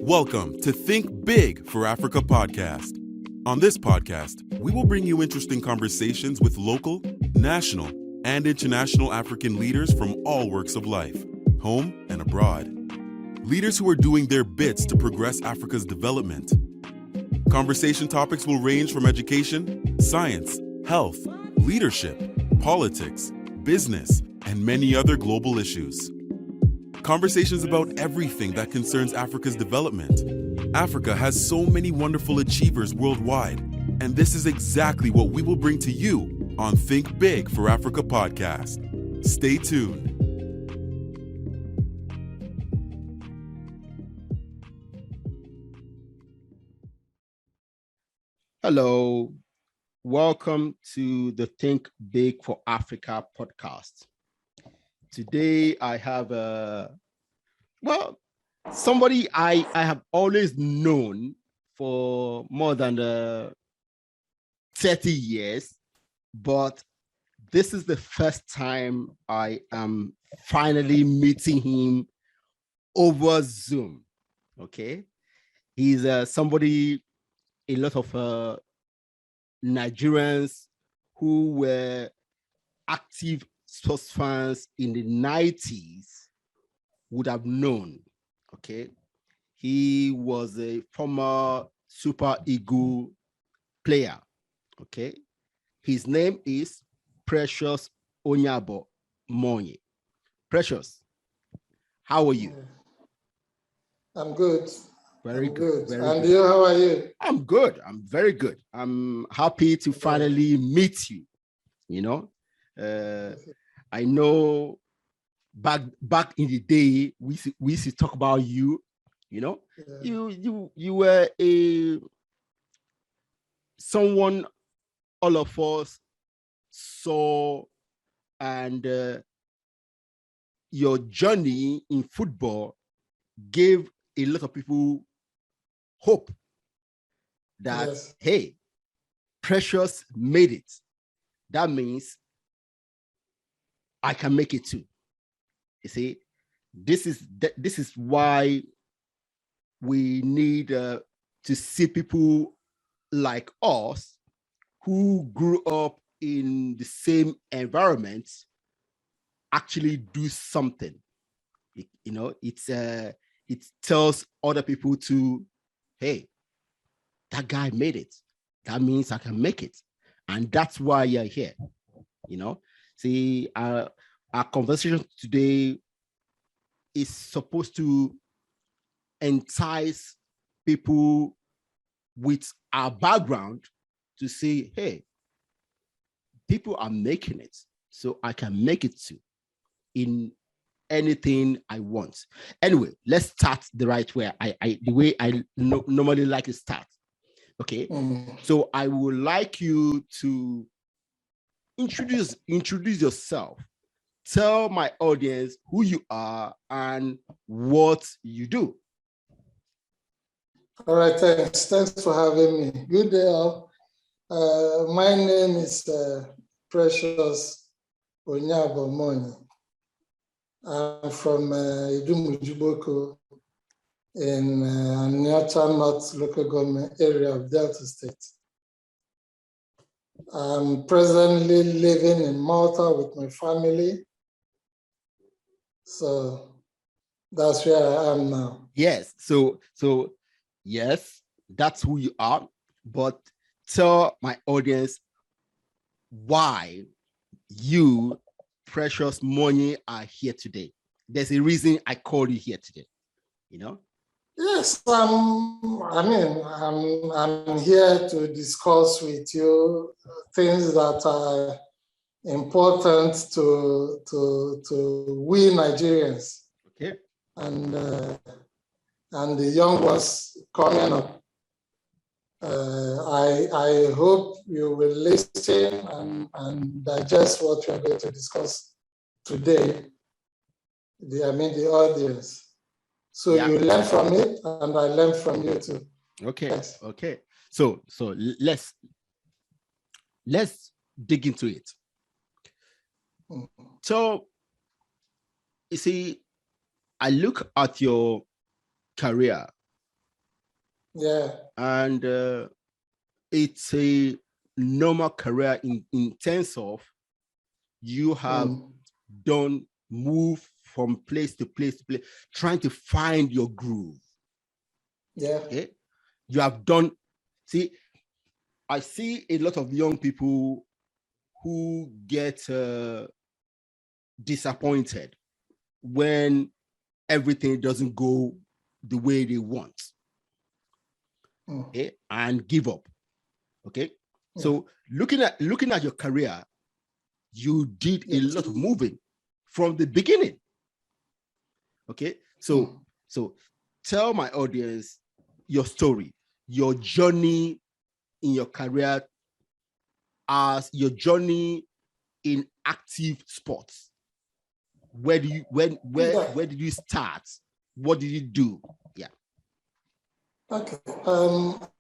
Welcome to Think Big for Africa podcast. On this podcast, we will bring you interesting conversations with local, national, and international African leaders from all walks of life, home and abroad. Leaders who are doing their bits to progress Africa's development. Conversation topics will range from education, science, health, leadership, politics, business, and many other global issues. Conversations about everything that concerns Africa's development. Africa has so many wonderful achievers worldwide, and this is exactly what we will bring to you on Think Big for Africa podcast. Stay tuned. Hello, welcome to the Think Big for Africa podcast. Today I have somebody I have always known for more than 30 years, but this is the first time I am finally meeting him over Zoom. Okay, he's somebody a lot of Nigerians who were active sports fans in the 90s would have known. Okay, he was a former Super Eagle player. Okay, his name is Precious Onyeabor Monye. Precious, how are you? I'm good. Very good. And you, how are you? I'm good. I'm very good. I'm happy to finally meet you. You know, I know back in the day we used to talk about you. You know, you were someone all of us saw, and your journey in football gave a lot of people hope that, hey, Precious made it. That means I can make it too. You see, this is why we need to see people like us who grew up in the same environment actually do something. It tells other people to, hey, that guy made it. That means I can make it. And that's why you're here. See, our conversation today is supposed to entice people with our background to say, hey, people are making it, so I can make it too in anything I want. Anyway, let's start the right way. The way I normally like to start. Okay. So I would like you to introduce yourself. Tell my audience who you are and what you do. All right, thanks for having me. Good day all. My name is Precious Onyeabor Monye. I'm from Idumujiboko in Onitsha North local government area of Delta State. I'm presently living in Malta with my family. So that's where I am now. Yes. So yes, that's who you are. But tell my audience why you, Precious Monye, are here today. There's a reason I called you here today. Yes, I'm here to discuss with you things that are important to we Nigerians. Okay. And the young ones coming up. I hope you will listen and digest what we are going to discuss today. The audience. So you learn from it, and I learn from you too. Okay. Yes. Okay. So let's dig into it. So you see, I look at your career Yeah. And it's a normal career in terms of you have done move from place to place, trying to find your groove. Yeah. Okay. You have done, see, I see a lot of young people who get disappointed when everything doesn't go the way they want. Okay, and give up. Okay. So looking at your career, you did a lot of moving from the beginning. Okay. So tell my audience your story, your journey in your career, as your journey in active sports. Where did you start? What did you do? Yeah. Okay.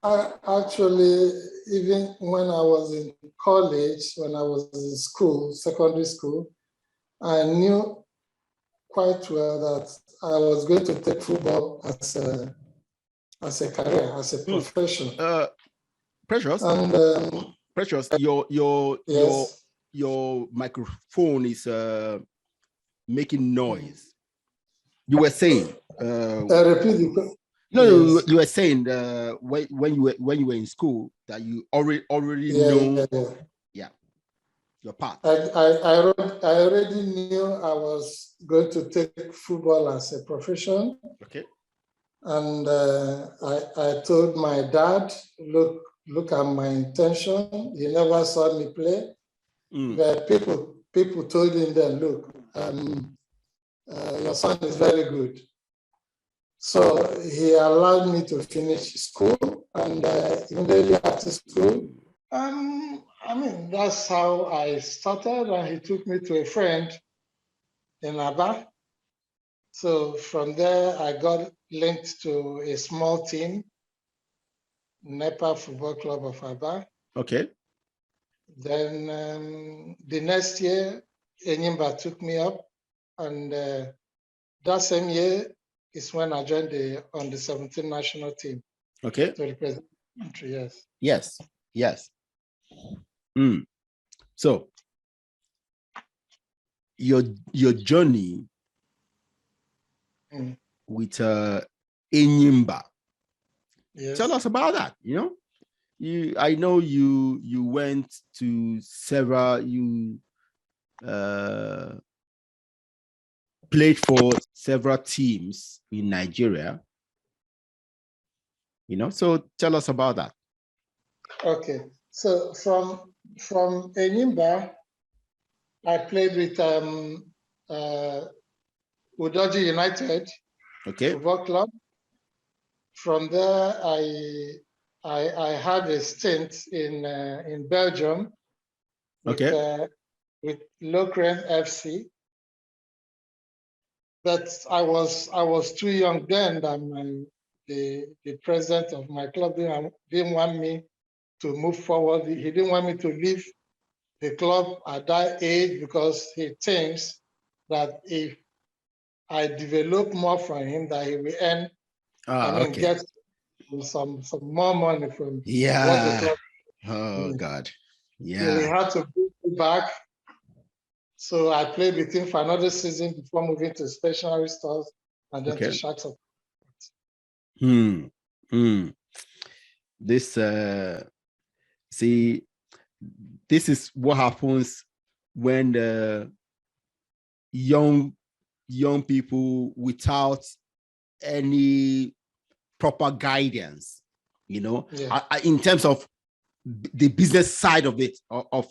I actually, even when I was in college, when I was in school, secondary school, I knew quite well that I was going to take football as a career, as a profession. Precious. And Precious, yes. your microphone is making noise. You were saying Repeat the question. no, Yes. you were saying when you were in school that you already know your path. I already knew I was going to take football as a profession. Okay. And I told my dad, look at my intention. He never saw me play. But people told him then, look, your son is very good. So he allowed me to finish school, and immediately after school, I mean, that's how I started, and he took me to a friend in Aba. So from there, I got linked to a small team, NEPA Football Club of Aba. Okay. Then the next year, Enyimba took me up, and that same year is when I joined the under-17 national team. Okay. To represent the country, yes. Yes. Yes. So your journey with Enyimba. Yes. Tell us about that. I know you went to several, you played for several teams in Nigeria. So tell us about that. Okay. So from Enyimba, I played with Udoji United Football Club. From there, I had a stint in Belgium with Lokeren FC. But I was too young then. The president of my club didn't want me to move forward. He didn't want me to leave the club at that age because he thinks that if I develop more from him, that he will earn, get some more money from what the club. Oh God. Yeah. So he had to bring me back. So I played with him for another season before moving to stationery stores and then to Sharks of. This see, this is what happens when the young people without any proper guidance, in terms of the business side of it, of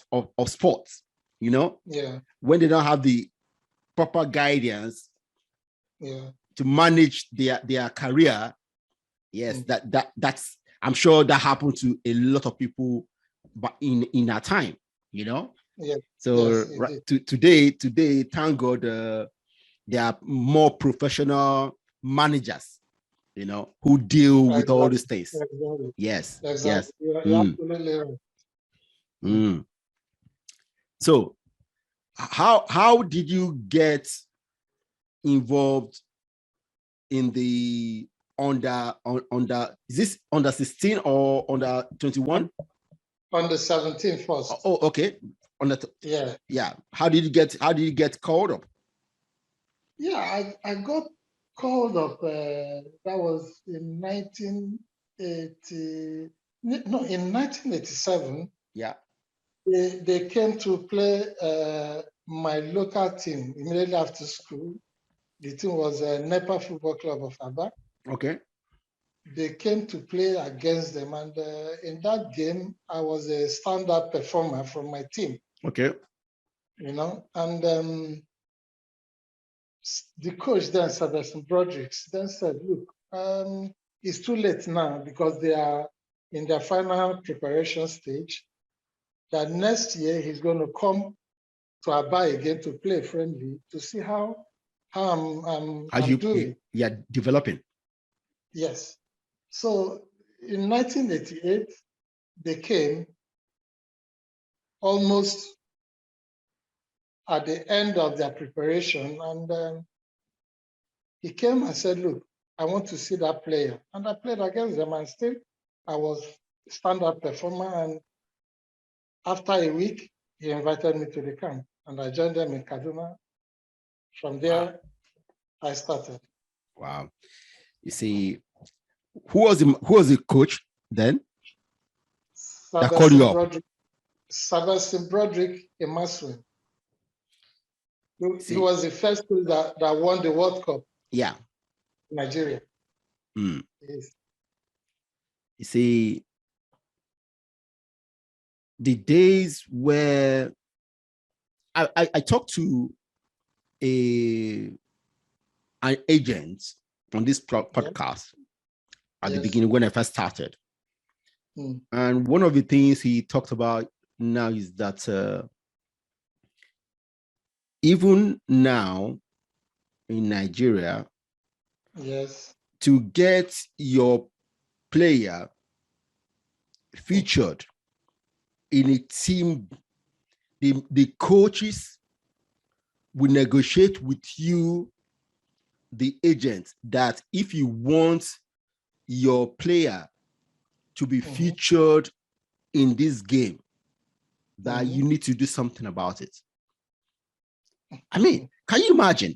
sports, when they don't have the proper guidance to manage their career. Yes, that's I'm sure that happened to a lot of people, but in our time, So yes, today, thank God, there are more professional managers, who deal with all these things. Exactly. Yes. Exactly. Yes. You're absolutely right. So how did you get involved in the is this under 16 or under 21? On the 17th first. Oh, okay. Yeah. How did you get called up? Yeah, I got called up. That was in 1980. No, in 1987. Yeah. They came to play my local team immediately after school. The team was NEPA Football Club of Aba. Okay. They came to play against them, and in that game, I was a standout performer from my team. Okay. And the coach then, Sebastian Broderick, then said, "Look, it's too late now because they are in their final preparation stage. That next year he's going to come to Aba again to play friendly to see how I'm doing." Yeah, developing. Yes. So in 1988, they came almost at the end of their preparation, and he came and said, "Look, I want to see that player." And I played against them, and still I was standout performer. And after a week, he invited me to the camp, and I joined them in Kaduna. From there, I started. Wow. You see, who was the coach then? That called you up? Sebastian Broderick Emaswin. He was the first coach that won the World Cup. Yeah. Nigeria. Yes. You see, the days where I talked to an agent on this podcast at the beginning when I first started. And one of the things he talked about now is that even now in Nigeria, to get your player featured in a team, the coaches will negotiate with you, the agent, that if you want your player to be featured in this game, that you need to do something about it. I mean, can you imagine?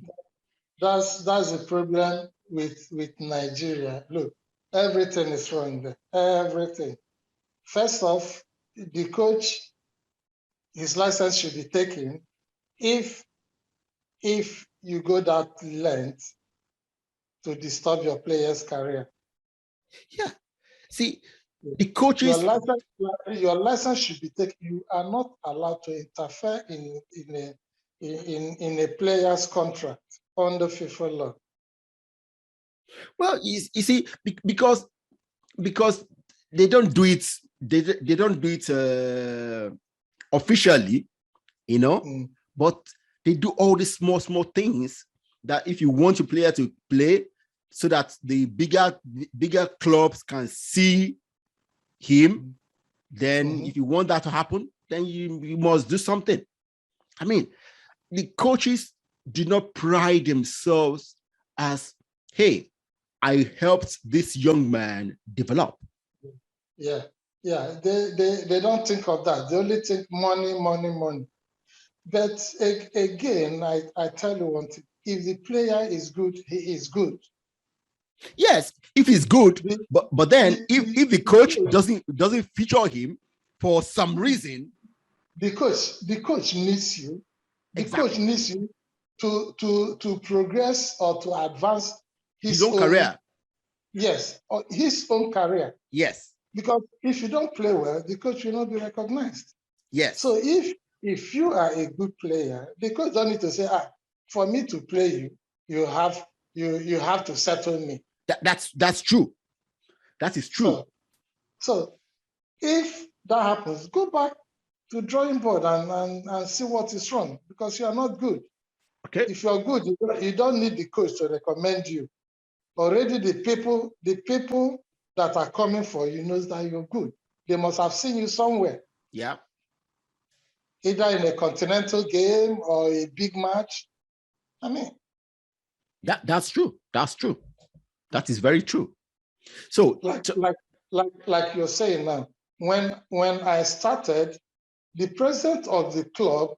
That's the problem with Nigeria. Look, everything is wrong there. Everything. First off, the coach, his license should be taken if you go that length to disturb your player's career. Yeah. See, the coaches, your license should be taken. You are not allowed to interfere in a player's contract under FIFA law. Well, you see, because they don't do it, they don't do it officially, but they do all these small things that if you want your player to play, so that the bigger clubs can see him, then if you want that to happen, then you must do something. I mean, the coaches do not pride themselves as, hey, I helped this young man develop. Yeah. They don't think of that. They only think money. But again, I tell you one thing: if the player is good, he is good. Yes, if he's good, but then if the coach doesn't feature him for some reason, the coach needs you. The coach needs you to progress or to advance his own career. Yes, or his own career. Yes. Because if you don't play well, the coach will not be recognized. Yes. So if you are a good player, the coach don't need to say, for me to play you, you have to settle me. That's true. That is true. So if that happens, go back to drawing board and see what is wrong, because you are not good. Okay. If you're good, you don't need the coach to recommend you. Already the people that are coming for you knows that you're good. They must have seen you somewhere. Yeah. Either in a continental game or a big match. I mean. That's true. That's true. That is very true. So like you're saying now, when I started, the president of the club,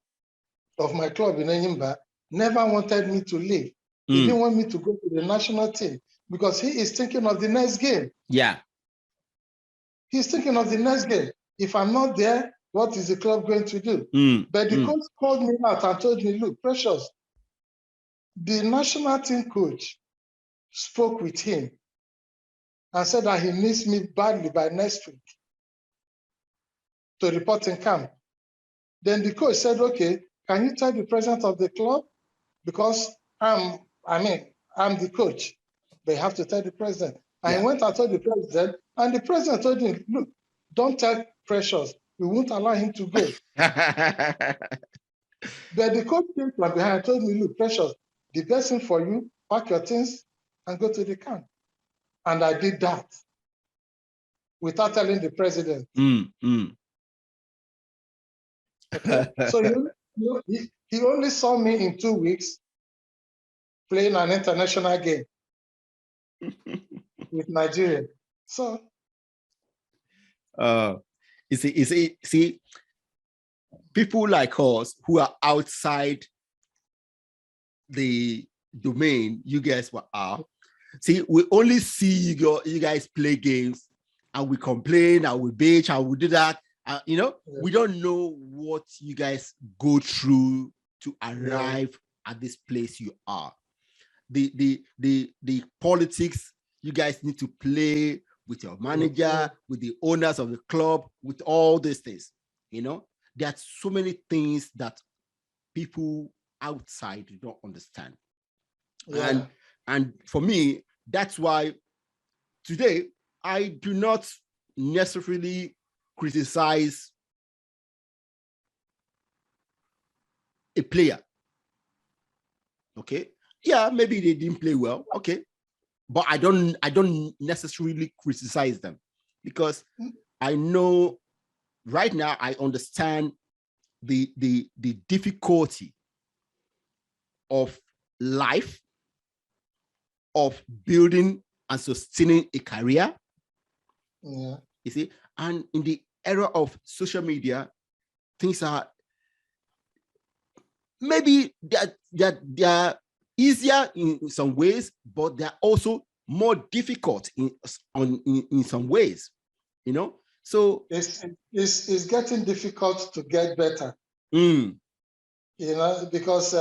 of my club in Enyimba, never wanted me to leave. He didn't want me to go to the national team because he is thinking of the next game. Yeah. He's thinking of the next game. If I'm not there, what is the club going to do? But the coach called me out and told me, look, Precious, the national team coach spoke with him and said that he needs me badly by next week to report in camp. Then the coach said, okay, can you tell the president of the club? Because I'm the coach, but you have to tell the president. And he went and told the president, and the president told him, look, don't tell Precious, we won't allow him to go. But the coach came from behind and told me, look, Precious, the best thing for you, pack your things and go to the camp. And I did that without telling the president. Okay? So he only saw me in 2 weeks playing an international game with Nigeria. So see, people like us who are outside the domain you guys are, see, we only see you guys play games and we complain and we bitch and we do that. We don't know what you guys go through to arrive at this place you are. The politics you guys need to play with your manager, with the owners of the club, with all these things. There are so many things that people outside don't understand. And for me, that's why today I do not necessarily criticize a player. Okay, yeah, maybe they didn't play well. Okay, but I don't necessarily criticize them because I know right now I understand the difficulty of life, of building and sustaining a career. Yeah. You see, and in the era of social media, things are maybe they're easier in some ways, but they're also more difficult in some ways. So it's getting difficult to get better. Because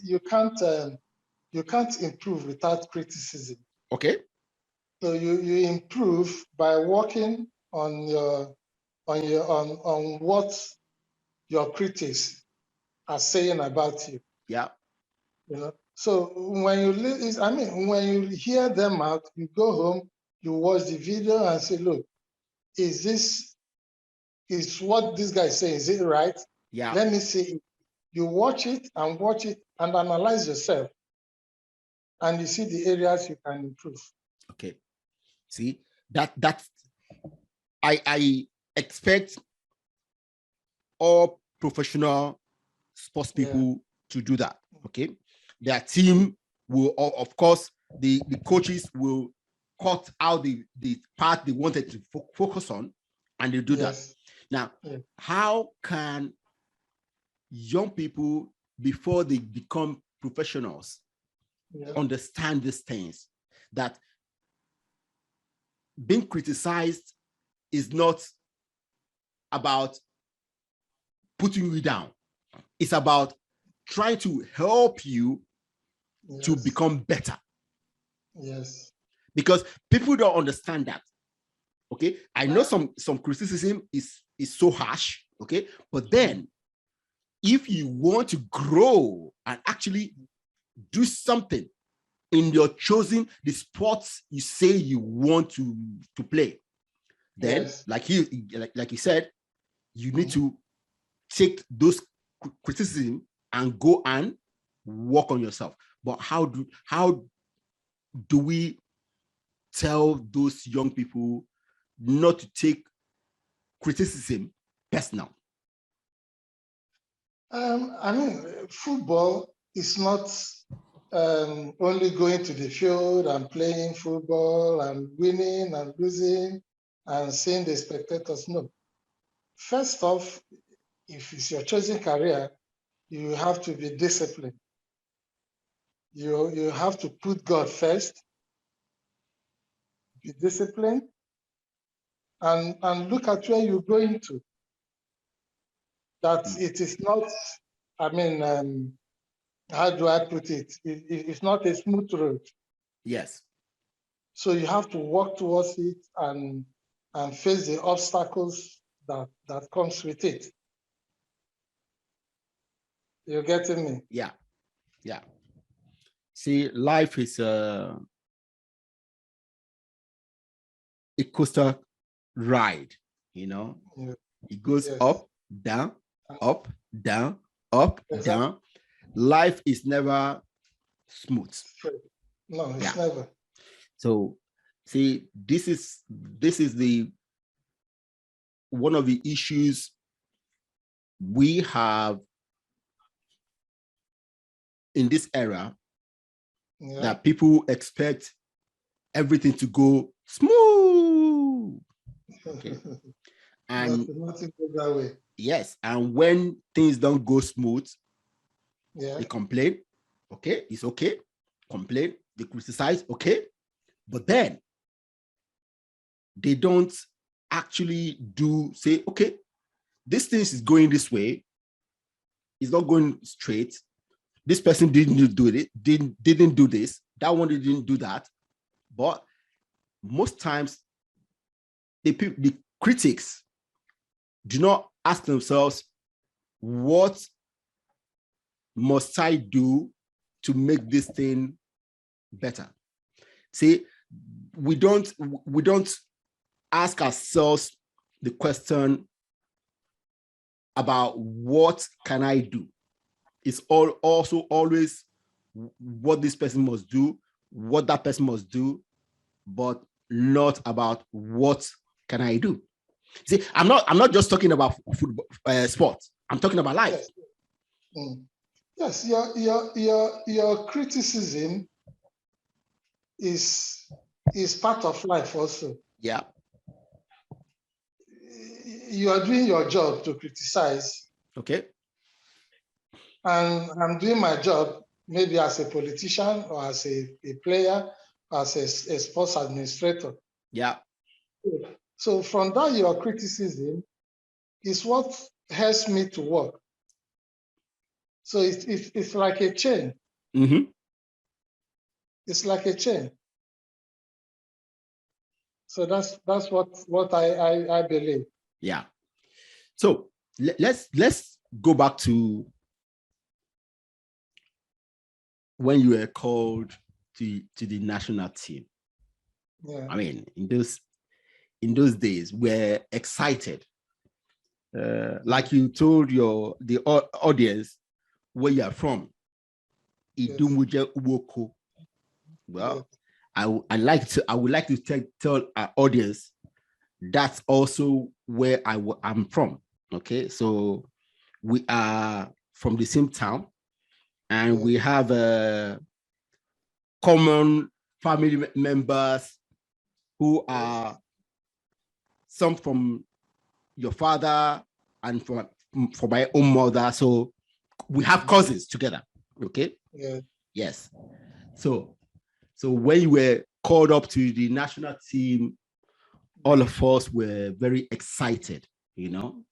you can't improve without criticism. Okay. So you improve by working on what your critics are saying about you. Yeah. So when you hear them out, you go home, you watch the video and say, look, is what this guy is saying, is it right? Yeah. Let me see. You watch it and analyze yourself, and you see the areas you can improve. Okay. See, that I expect all professional sports people to do that. Okay. Their team will, of course, the coaches will cut out the part they wanted to focus on, and they do that. Now, how can young people, before they become professionals, understand these things, that being criticized is not about putting you down. It's about trying to help you to become better. Yes. Because people don't understand that. Okay. I know some criticism is so harsh. Okay. But then if you want to grow and actually do something in your choosing the sports you say you want to play, then like you said, you need to take those criticism and go and work on yourself. But how do we tell those young people not to take criticism personal? Football is not only going to the field and playing football and winning and losing and seeing the spectators. No. First off, if it's your chosen career, you have to be disciplined. You have to put God first, be disciplined, and look at where you're going to. That it is not, how do I put it? It's not a smooth road. Yes. So you have to work towards it and face the obstacles that comes with it. You're getting me? Yeah. Yeah. See, life is a coaster ride, you know. Yeah. It goes Yes. up, down, up, down, up, Exactly. down. Life is never smooth. No, it's never. So, see, this is the one of the issues we have in this era, that people expect everything to go smooth. Okay. And nothing goes that way. yes, and when things don't go smooth, they complain. Okay, it's okay. Complain, they criticize, okay. But then they don't actually say, okay, this thing is going this way. It's not going straight. This person didn't do it, didn't do this. That one didn't do that. But most times, the critics do not ask themselves, what must I do to make this thing better? See, we don't ask ourselves the question about what can I do. It's also always what this person must do, what that person must do, but not about what can I do. See, I'm not just talking about football, sports. I'm talking about life. Yes. Your criticism is part of life also. Yeah. You are doing your job to criticize. Okay. And I'm doing my job maybe as a politician or as a player, as a sports administrator. Yeah. So from that, your criticism is what helps me to work. So it's like a chain. Mm-hmm. It's like a chain. So that's what I believe. Yeah. So let's go back to when you were called to the national team. Yeah. I mean, in those days, we're excited. Like you told the audience where you are from. Idumuje Uboko. Well, I would like to tell our audience that's also where I'm from. Okay, so we are from the same town, and we have common family members who are some from your father and from my own mother. So we have cousins together. Okay. Yeah. Yes. So when you were called up to the national team, all of us were very excited, you know.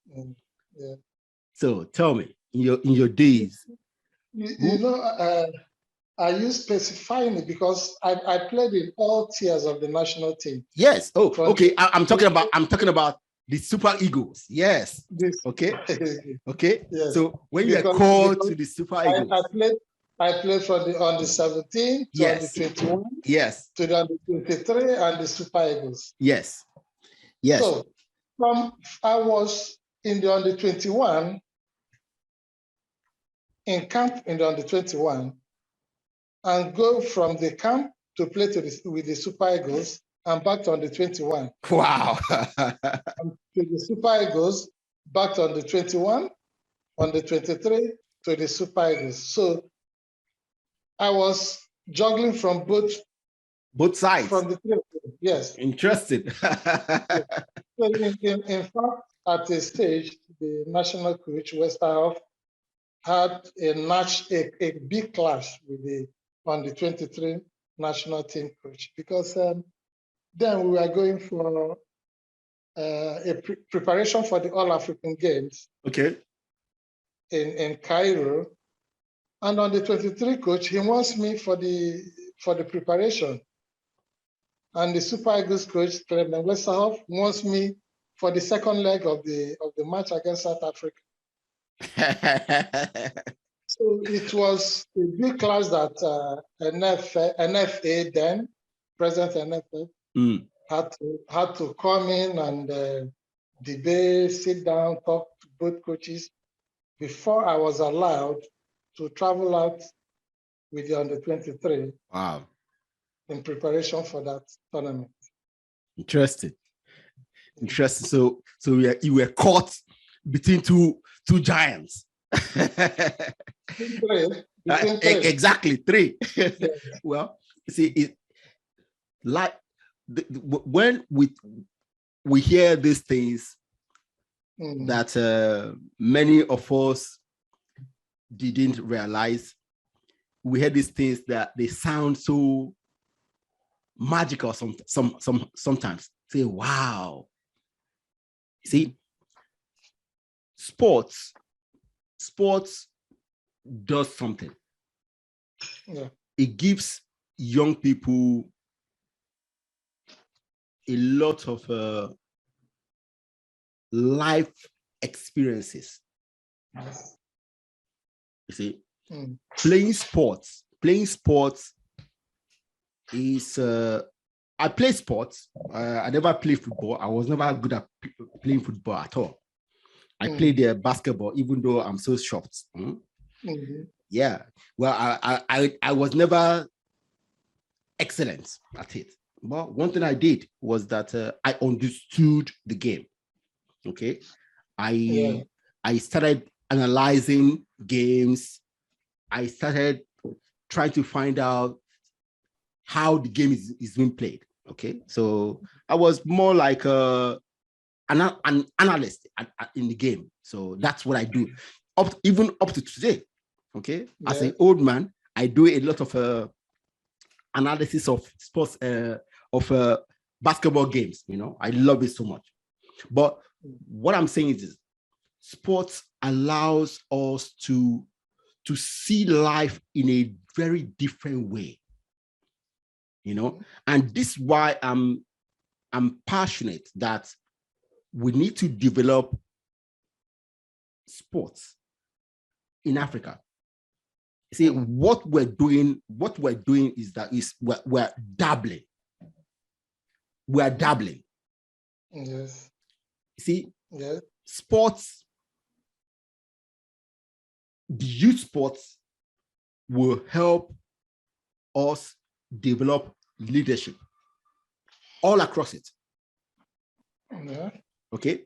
Yeah. So tell me, in your days, are you specifying it because I played in all tiers of the national team? Yes. Oh, okay. I'm talking about the Super Eagles. Yes. Okay. Okay. Yes. So when you are called to the Super Eagles, I played on the 17 to yes, on the 21, yes, to the under 23 and the Super Eagles. Yes. Yes. So I was in the under 21, in camp in the under 21, and go from the camp to play with the Super Eagles and back to under 21. Wow. To the Super Eagles, back to under 21, on the 23 to the Super Eagles. So I was juggling from both sides. From the three of them, yes. Interesting. Yes. So in fact, at a stage, the national coach, Westerhoff, had a big clash with on the 23 national team coach, because then we were going for preparation for the All-African Games. Okay. In Cairo. And on the 23 coach, he wants me for the preparation. And the Super Eagles coach, Clement Westerhoff, wants me for the second leg of the match against South Africa. So it was a big clash that NFA then, President NFA, had to come in and debate, sit down, talk to both coaches before I was allowed to travel out with the under 23. Wow. In preparation for that tournament. Interesting. So you were caught between two giants. Between three. Exactly, 3. Yes. Well, see, it like when we hear these things that many of us didn't realize. We hear these things that they sound so magical sometimes. Say, wow. See, sports does something. Yeah. It gives young people a lot of life experiences. Yes. You see, playing sports is I play sports. I never played football. I was never good at playing football at all. I played basketball, even though I'm so short. Yeah. Well, I was never excellent at it. But one thing I did was that I understood the game. Okay. I started analyzing games. I started trying to find out how the game is being played. Okay. So I was more like an analyst in the game. So that's what I do even up to today. Okay. Yeah. As an old man, I do a lot of analysis of sports, of basketball games. You know, I love it so much. But what I'm saying is this: sports allows us to see life in a very different way. You know, and this is why I'm passionate that we need to develop sports in Africa. See, what we're doing is that we're dabbling. We're dabbling. Yes. See, yes. Sports, the youth sports will help us develop leadership all across it. Yeah. Okay.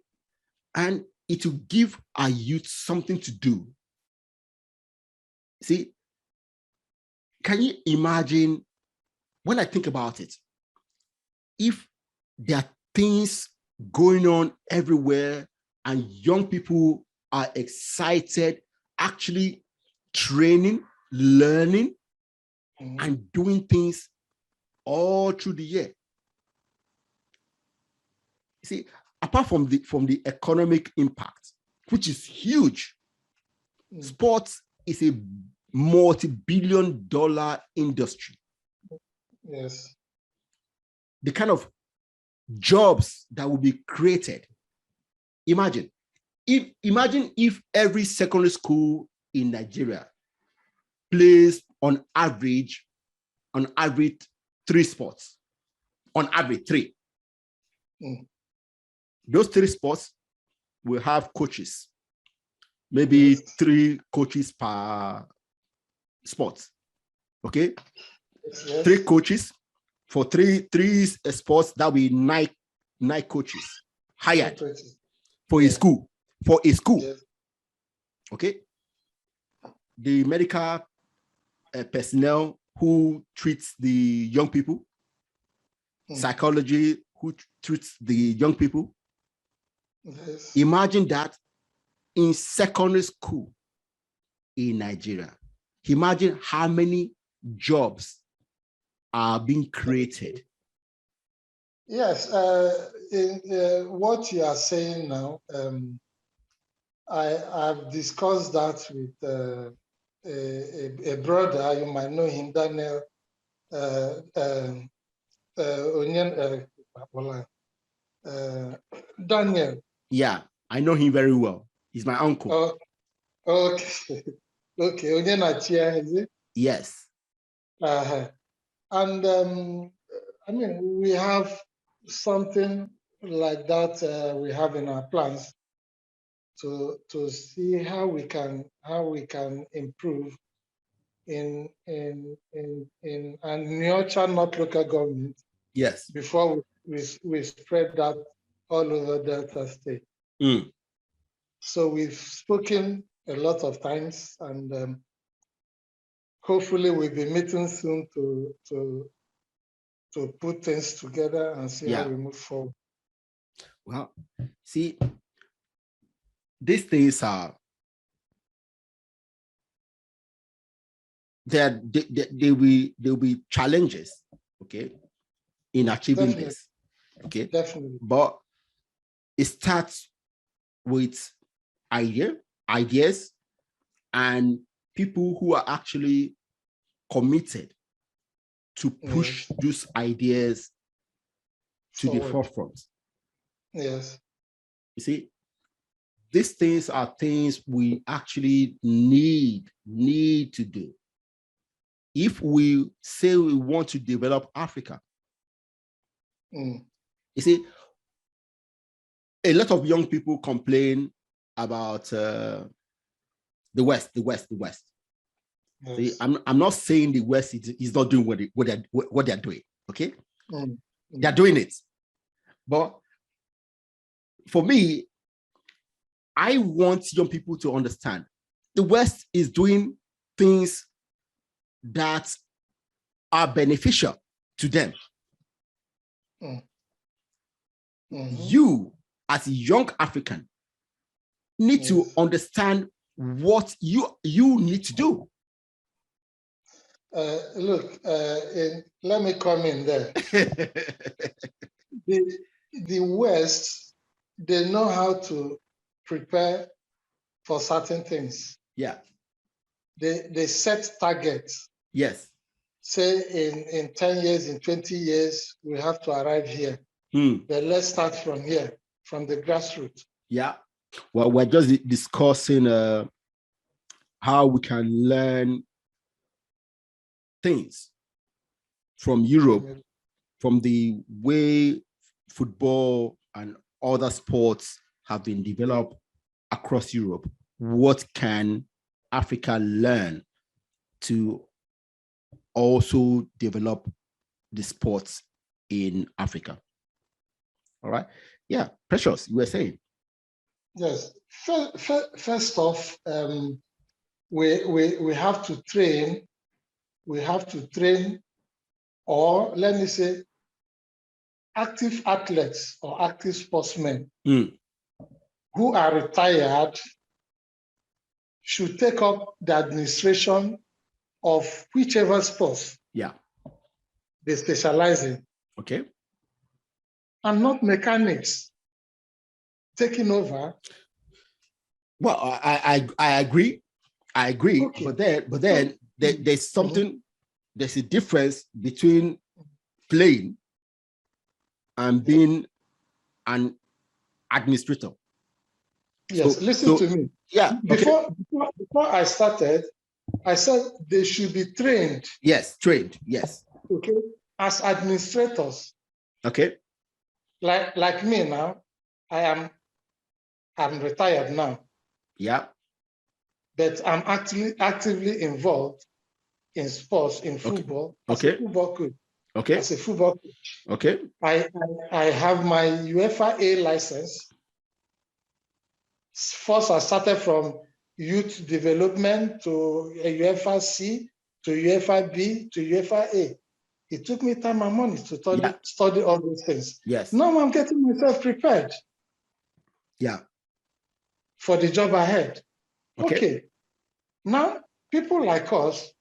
And it will give our youth something to do. See, can you imagine, when I think about it, if there are things going on everywhere and young people are excited, actually training, learning, and doing things all through the year. See, apart from the economic impact, which is huge, sports is a multi-billion-dollar industry. Yes. The kind of jobs that will be created. Imagine if every secondary school in Nigeria plays on average 3 sports. On average, 3. Those 3 sports will have coaches. Maybe 3 coaches per sport. Okay? Yes. 3 coaches for three sports. That will be 9 coaches hired for a school. For a school. Yes. Okay? The medical personnel who treats the young people, psychology who treats the young people. Yes. Imagine that in secondary school in Nigeria. Imagine how many jobs are being created. Yes, in what you are saying now, I've discussed that with a brother, you might know him, Daniel Daniel. Yeah, I know him very well. He's my uncle. Oh, okay. Okay, Onyenachia, is it? Yes. And I mean, we have something like that we have in our plans to see how we can improve in and nurture not local government. Yes. Before we spread that all over Delta State. So we've spoken a lot of times, and hopefully we'll be meeting soon to put things together and see how we move forward. Well, see, these things are there will be challenges, okay, in achieving Definitely. this. Okay. Definitely. But it starts with ideas and people who are actually committed to push those ideas to the forefront. Yes. You see, these things are things we actually need to do. If we say we want to develop Africa, you see, a lot of young people complain about the West. Yes. See, I'm not saying the West is not doing what they're doing. Okay, they're doing it, but for me, I want young people to understand the West is doing things that are beneficial to them. You, as a young African, need to understand what you need to do. Look, let me come in there. The West, they know how to prepare for certain things. Yeah. They set targets. Yes. Say in 10 years, in 20 years, we have to arrive here. But let's start from here, from the grassroots. Yeah. Well, we're just discussing how we can learn things from Europe, from the way football and other sports have been developed across Europe. What can Africa learn to also develop the sports in Africa? All right. Yeah, Precious, you were saying. Yes. First off, we have to train. We have to train, or let me say, active athletes or active sportsmen who are retired should take up the administration of whichever sports they specialize in. Okay. And not mechanics taking over. Well, I agree. I agree. Okay. But then there's something, there's a difference between playing and being an administrator. Yes, listen to me. Yeah. Before I started, I said they should be trained. Yes, trained. Yes. Okay. As administrators. Okay. Like me now, I'm retired now. Yeah. But I'm actively involved in sports, in football, as a football coach. Okay. As a football coach. Okay. I have my UEFA A license. First, I started from youth development to a UEFA C, to UEFA B, to UEFA A. It took me time and money to study all those things. Yes. Now I'm getting myself prepared. Yeah. For the job ahead. Okay. Now, people like us,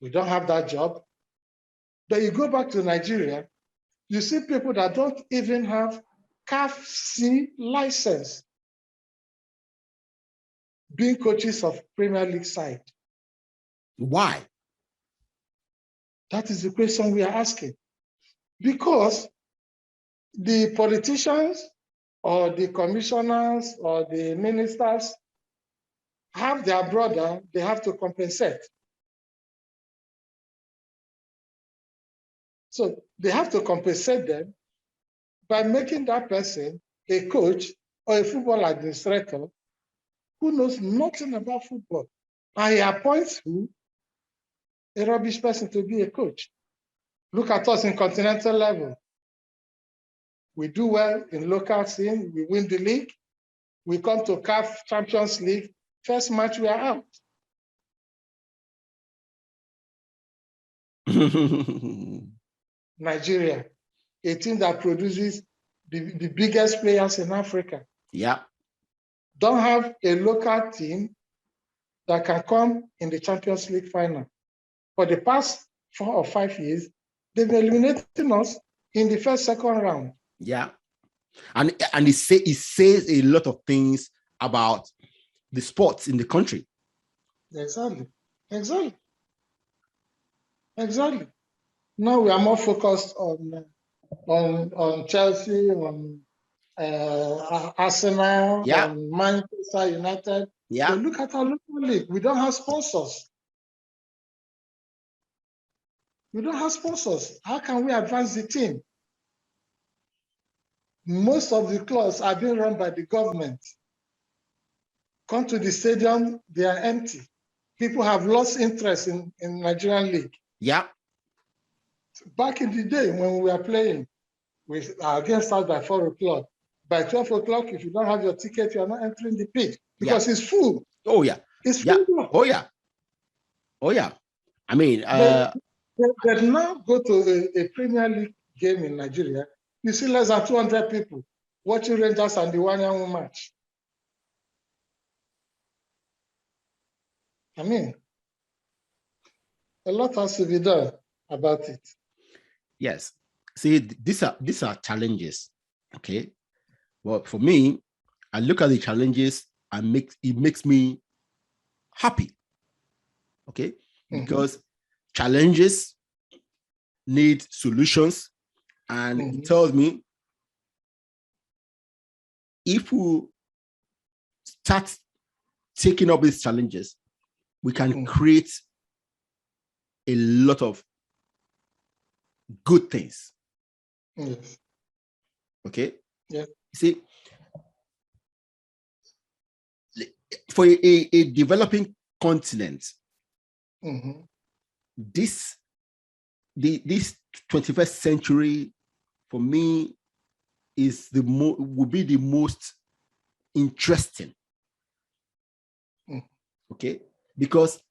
we don't have that job. But you go back to Nigeria, you see people that don't even have CAF C license being coaches of Premier League side. Why? That is the question we are asking. Because the politicians or the commissioners or the ministers have their brother, they have to compensate. So they have to compensate them by making that person a coach or a football administrator who knows nothing about football. And he appoints who? A rubbish person to be a coach. Look at us in continental level. We do well in local scene, we win the league. We come to CAF Champions League, first match we are out. Nigeria, a team that produces the biggest players in Africa. Yeah. Don't have a local team that can come in the Champions League final. For the past 4 or 5 years, they've been eliminating us in the first, second round. Yeah. And it says a lot of things about the sports in the country. Exactly. Now we are more focused on Chelsea, on Arsenal, on Manchester United. Yeah. But look at our local league. We don't have sponsors. How can we advance the team? Most of the clubs are being run by the government. Come to the stadium, they are empty. People have lost interest in Nigerian league. Yeah. Back in the day when we were playing, our game starts by 4 o'clock. By 12 o'clock, if you don't have your ticket, you are not entering the pitch because it's full. Oh, yeah. It's full. Yeah. Oh, yeah. I mean, but now go to a Premier League game in Nigeria, you see less than 200 people watching Rangers and the Onyeabor match. I mean, a lot has to be done about it. Yes. See, these are challenges. Okay. Well, for me, I look at the challenges and it makes me happy. Okay. Because challenges need solutions. And it tells me if we start taking up these challenges, we can create a lot of good things. Yes. Okay. Yeah. See, for a developing continent, this 21st century for me will be the most interesting. Okay, because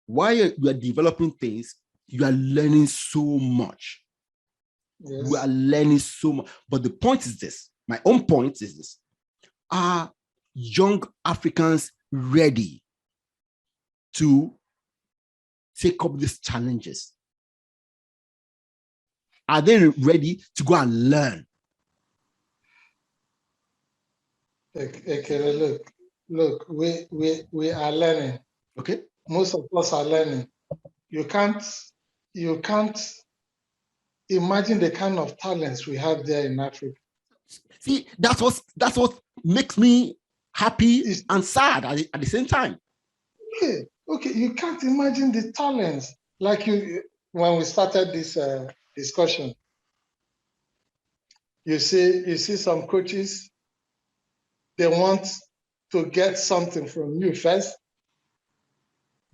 while you are developing things, you are learning so much. Yes. You are learning so much. But the point is this, my own point is this: are young Africans ready to take up these challenges? Are they ready to go and learn? Okay, look, we are learning. Okay. Most of us are learning. You can't imagine the kind of talents we have there in Africa. See, that's what makes me happy and sad at the same time. Okay, you can't imagine the talents. Like when we started this discussion, you see some coaches, they want to get something from you first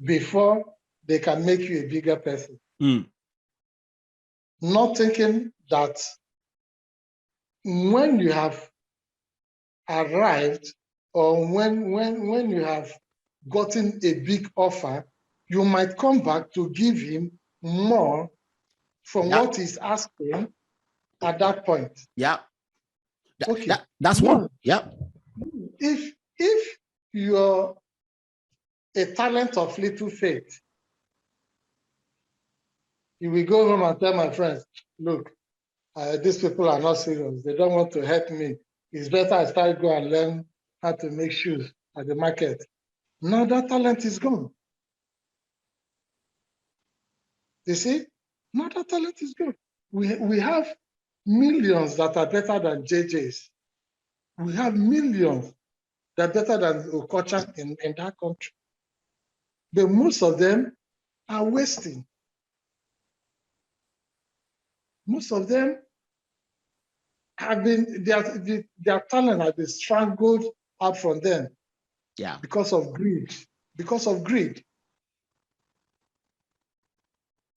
before they can make you a bigger person. Not thinking that when you have arrived or when you have gotten a big offer, you might come back to give him more from what he's asking at that point. Yeah. Okay. That's one. Yeah. If you're a talent of little faith, you will go home and tell my friends, look, these people are not serious. They don't want to help me. It's better I start go and learn how to make shoes at the market. Now that talent is gone. You see? Now that talent is gone. We have millions that are better than JJ's. We have millions that are better than Okocha in that country. But most of them are wasting. Most of them have been, their talent has been strangled out from them. Yeah. Because of greed. Because of greed.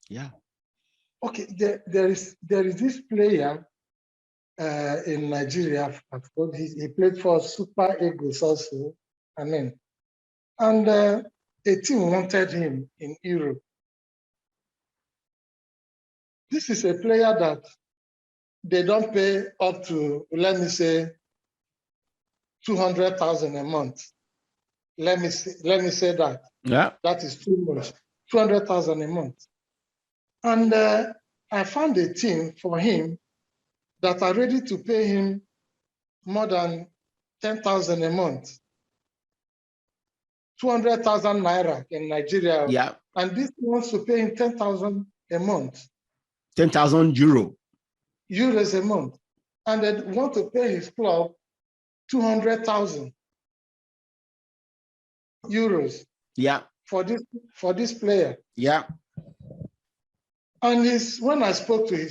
Yeah. Okay, there is this player in Nigeria. He played for Super Eagles also. I mean, and a team wanted him in Europe. This is a player that they don't pay up to, let me say, 200,000 a month. Let me say that. Yeah. That is too much. 200,000 a month. And I found a team for him that are ready to pay him more than 10,000 a month. 200,000 naira in Nigeria. Yeah. And this wants to pay him 10,000 a month. 10,000 euro. Euros a month. And they want to pay his club 200,000 euros. Yeah. For this player. Yeah. And when I spoke to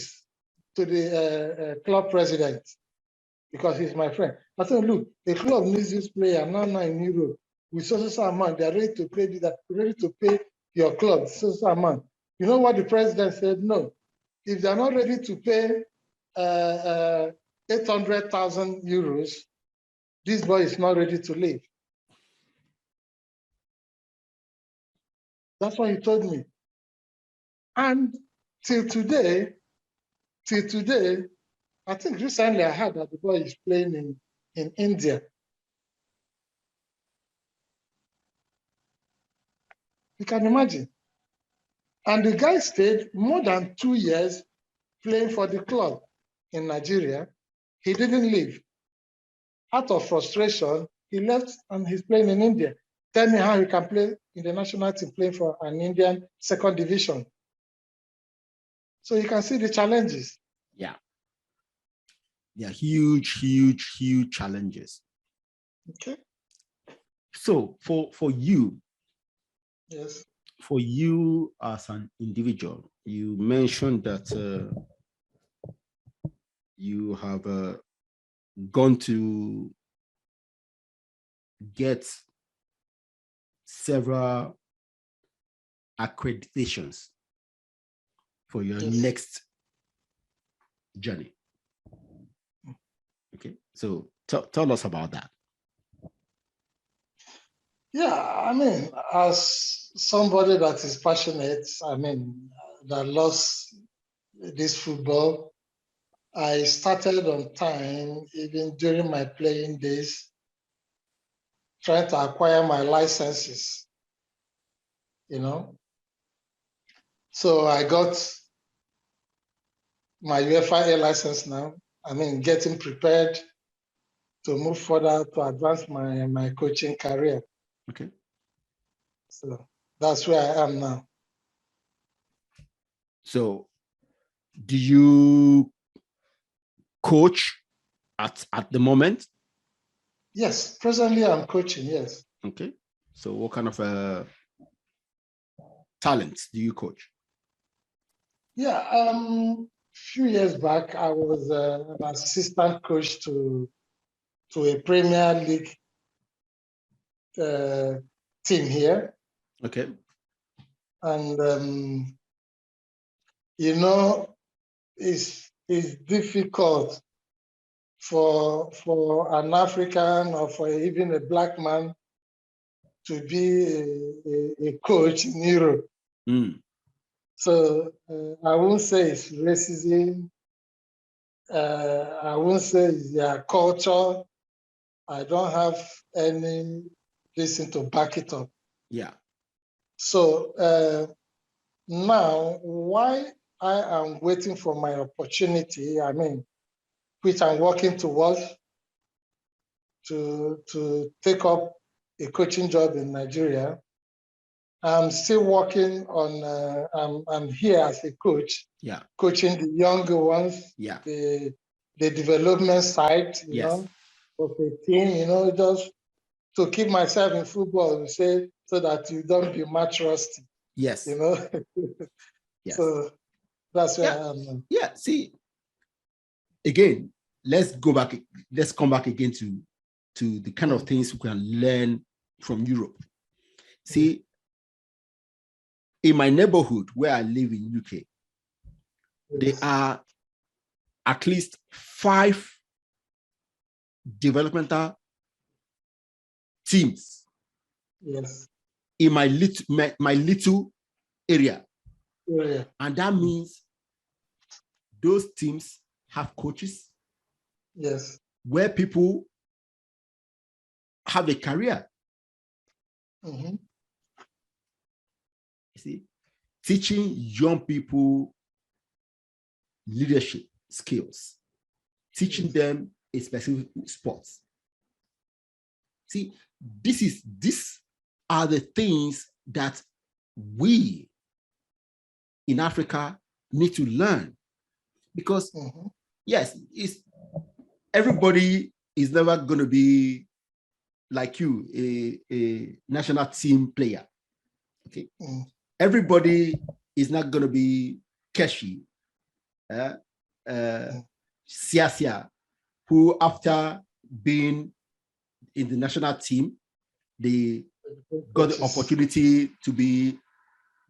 the club president, because he's my friend, I said, look, the club needs this player now in Europe with so amount. They're ready to pay that, ready to pay your club so amount. You know what the president said? No. If they're not ready to pay 800,000 euros, this boy is not ready to leave. That's what he told me. And till today, I think recently I heard that the boy is playing in India. You can imagine. And the guy stayed more than 2 years playing for the club in Nigeria. He didn't leave. Out of frustration, he left and he's playing in India. Tell me how he can play in the national team playing for an Indian second division. So you can see the challenges. Yeah. Yeah, huge challenges. Okay. So for you, yes, for you as an individual, you mentioned that you have gone to get several accreditations for your next journey. Okay, so tell us about that. Yeah, I mean, as somebody that is passionate, I mean, that loves this football, I started on time, even during my playing days, trying to acquire my licenses, you know. So I got my UEFA A license now. I mean, getting prepared to move further to advance my coaching career. Okay. So that's where I am now. So do you coach at the moment? Yes, presently I'm coaching, yes. Okay. So what kind of talents do you coach? Yeah, few years back, I was an assistant coach to a Premier League team here. Okay. And, you know, it's difficult for an African or for even a black man to be a coach in Europe. So I won't say it's racism. I won't say it's their culture. I don't have any reason to back it up. Yeah. So now, why I am waiting for my opportunity, I mean, which I'm working towards to take up a coaching job in Nigeria. I'm still working on, I'm here as a coach, coaching the younger ones, the development side, you know, of a team, just to keep myself in football, say, so that you don't be match rusty. Yes. Yes. So that's where I am now. Yeah. See, again, let's come back again to the kind of things we can learn from Europe. See, in my neighborhood where I live in UK, there are at least 5 developmental teams. Yes. In my little area. Yeah. And that means those teams have coaches. Yes. Where people have a career. Mm-hmm. You see, teaching young people leadership skills, teaching them a specific sports. See, these are the things that we in Africa need to learn, because yes, everybody is never going to be like you, a national team player. Okay, everybody is not going to be Keshi, Siasia, who after being in the national team, they got the opportunity to be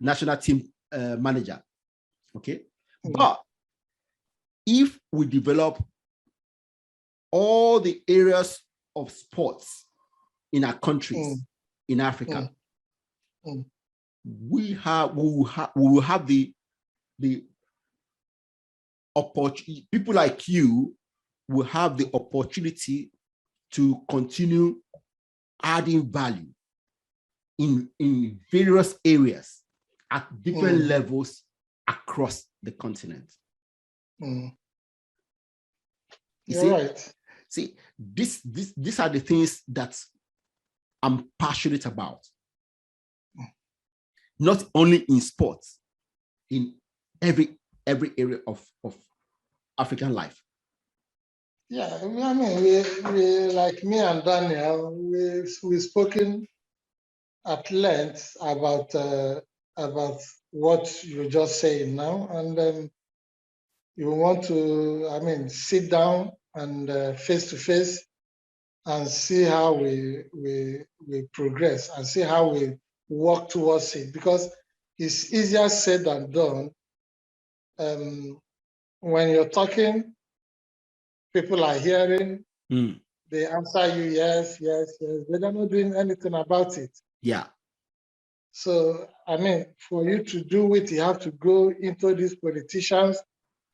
national team manager. Okay, but if we develop all the areas of sports in our countries, in Africa, we will have the opportunity. People like you will have the opportunity to continue adding value in various areas at different levels across the continent. You're right. See, these are the things that I'm passionate about. Not only in sports, in every area of African life. Yeah, I mean, we like me and Daniel, we've spoken at length about what you're just saying now, and you want to, I mean, sit down and face to face and see how we progress and see how we work towards it, because it's easier said than done. When you're talking, people are hearing, they answer you yes, yes, yes, but they're not doing anything about it. Yeah. So, I mean, for you to do it, you have to go into these politicians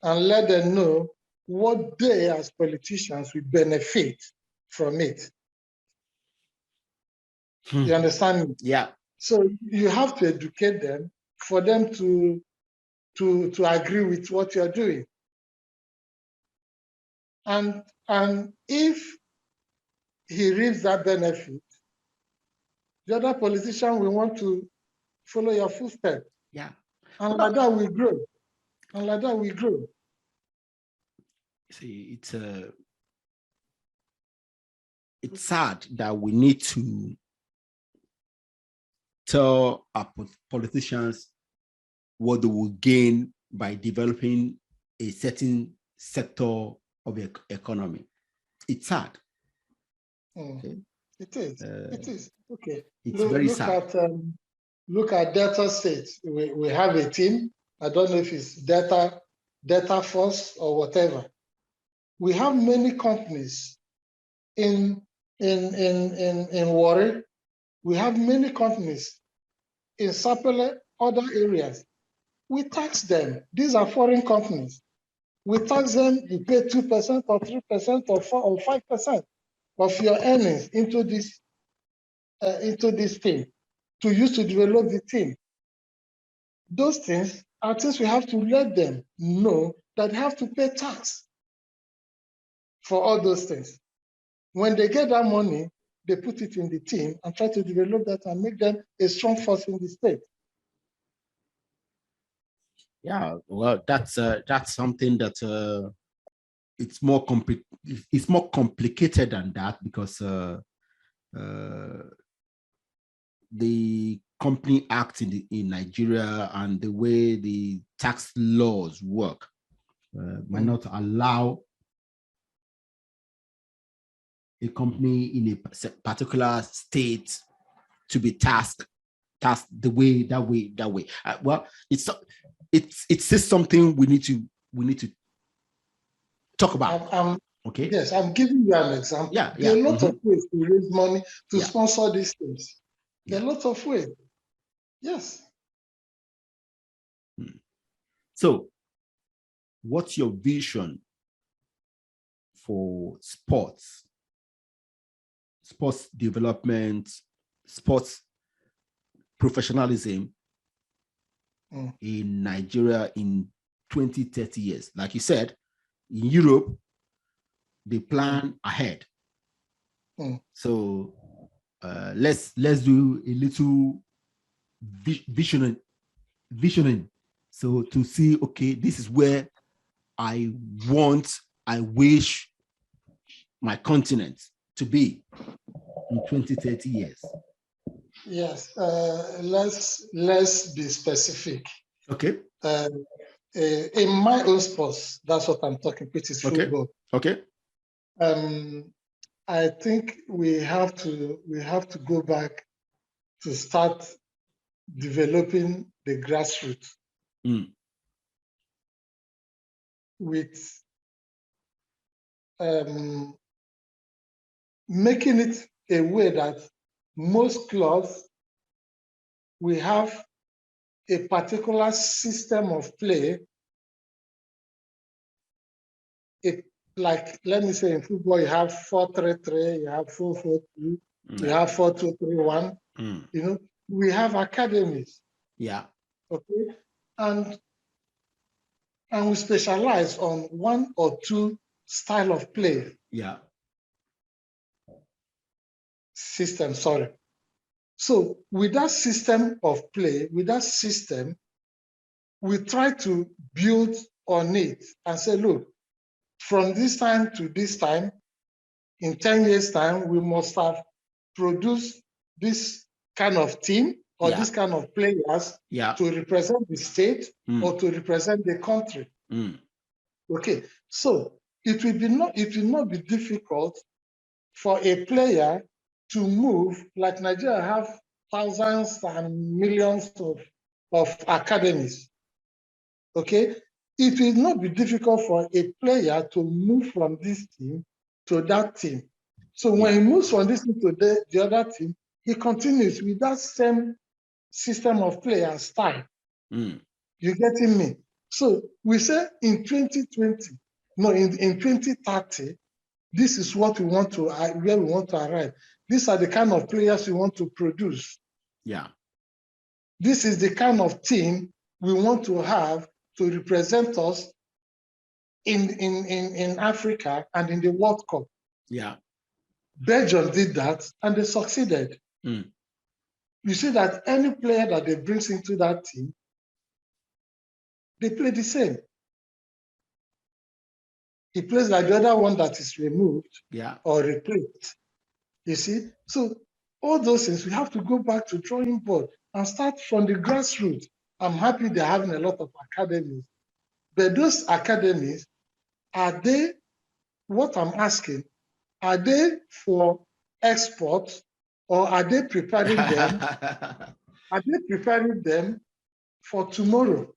and let them know what they as politicians will benefit from it. You understand me? Yeah. So you have to educate them for them to agree with what you're doing. And if he reaps that benefit, the other politician will want to follow your footsteps. Yeah. And like that we grow. And like that we grow. See, it's sad that we need to tell our politicians what they will gain by developing a certain sector of the economy. It's sad. Okay. It is. It is. Okay. It's very sad. Look at Delta State. We have a team. I don't know if it's Delta Force or whatever. We have many companies in Warri, We have many companies in separate other areas. We tax them. These are foreign companies. We tax them, you pay 2% or 3% or 4 or 5% of your earnings into this thing to use to develop the team. Those things are things we have to let them know that they have to pay tax for all those things. When they get that money, they put it in the team and try to develop that and make them a strong force in the state. Yeah, well, that's something that it's more complicated than that, because the Company Act in Nigeria and the way the tax laws work might not allow a company in a particular state to be tasked that way. Well, it says something we need to talk about. Okay. Yes, I'm giving you an example. Yeah. There are a lot of ways to raise money to sponsor these things. There are a lot of ways. Yes. So, what's your vision for sports development, sports professionalism in Nigeria in 20, 30 years? Like you said, in Europe, they plan ahead. So let's do a little visioning. So to see, okay, this is where I wish my continent to be in 20, 30 years. Yes, let's be specific. Okay. In my own sports, that's what I'm talking, which is football. Okay. I think we have to go back to start developing the grassroots with making it a way that most clubs we have a particular system of play. Like, let me say in football, you have 4-3-3, you have 4-4-2, you have 4-2-3-1. You know, we have academies. Yeah. Okay. And we specialize on one or two style of play. Yeah. System, sorry. So with that system of play, with that system, we try to build on it and say, look, from this time to this time, in 10 years' time, we must have produced this kind of team or this kind of players to represent the state or to represent the country. Okay, so it will not be difficult for a player to move, like Nigeria have thousands and millions of academies. Okay, it will not be difficult for a player to move from this team to that team. So when he moves from this team to the other team, he continues with that same system of play and style. You getting me? So we say in 2020, no, in 2030, this is what we want to, where we want to arrive. These are the kind of players we want to produce. Yeah. This is the kind of team we want to have to represent us in Africa and in the World Cup. Yeah. Belgium did that and they succeeded. You see that any player that they bring into that team, they play the same. He plays like the other one that is removed or replaced. You see? So all those things, we have to go back to drawing board and start from the grassroots. I'm happy they're having a lot of academies. But those academies, are they, what I'm asking, are they for export or are they preparing them? Are they preparing them for tomorrow,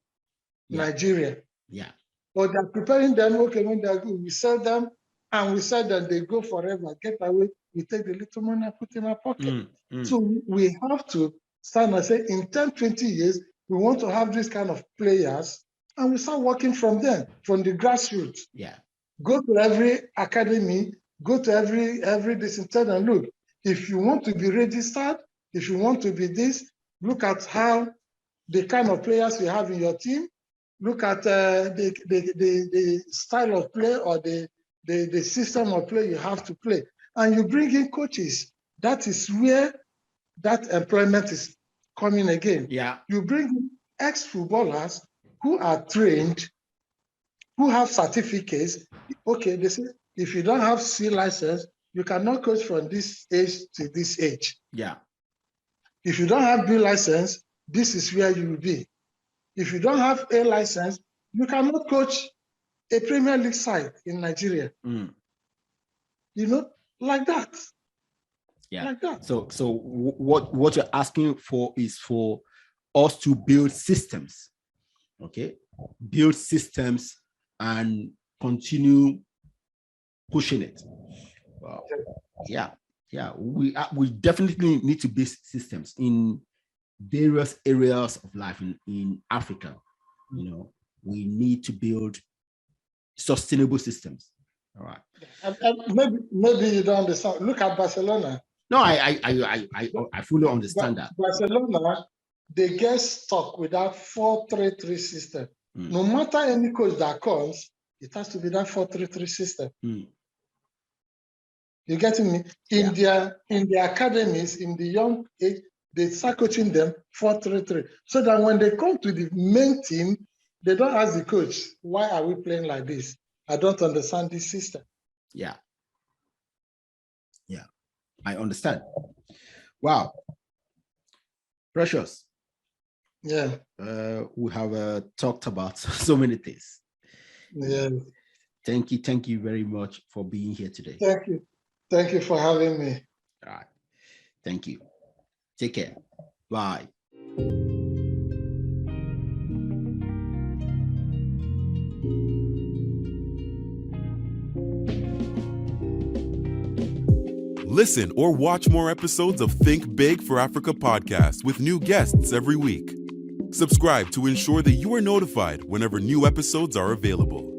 Nigeria? Yeah. Or they're preparing them, okay, when they're good, we sell them and we sell them, they go forever, get away, we take the little money and put in our pocket. So we have to stand and say, in 10, 20 years, we want to have this kind of players, and we start working from them, from the grassroots. Yeah. Go to every academy, go to every discipline and look. If you want to be registered, if you want to be this, look at how the kind of players you have in your team. Look at the style of play or the system of play you have to play. And you bring in coaches. That is where that employment is coming again. Yeah. You bring in ex-footballers who are trained, who have certificates. Okay, they say, if you don't have C license, you cannot coach from this age to this age. Yeah. If you don't have B license, this is where you will be. If you don't have A license, you cannot coach a Premier League side in Nigeria. You know, like that. Yeah. Like that. So what you're asking for is for us to build systems. Okay. Build systems and continue pushing it. Wow. Yeah. We definitely need to build systems in various areas of life in Africa. You know, we need to build sustainable systems. All right. Maybe you don't understand. Look at Barcelona. No, I fully understand that. Barcelona, they get stuck with that 4-3-3 system. No matter any coach that comes, it has to be that 4-3-3 system. You getting me? In their academies, in the young age, they start coaching them 4-3-3. So that when they come to the main team, they don't ask the coach, why are we playing like this? I don't understand this system. Yeah. I understand. Wow. Precious. Yeah. We have talked about so many things. Yeah. Thank you very much for being here today. Thank you for having me. All right. Thank you. Take care. Bye. Listen or watch more episodes of Think Big for Africa podcast with new guests every week. Subscribe to ensure that you are notified whenever new episodes are available.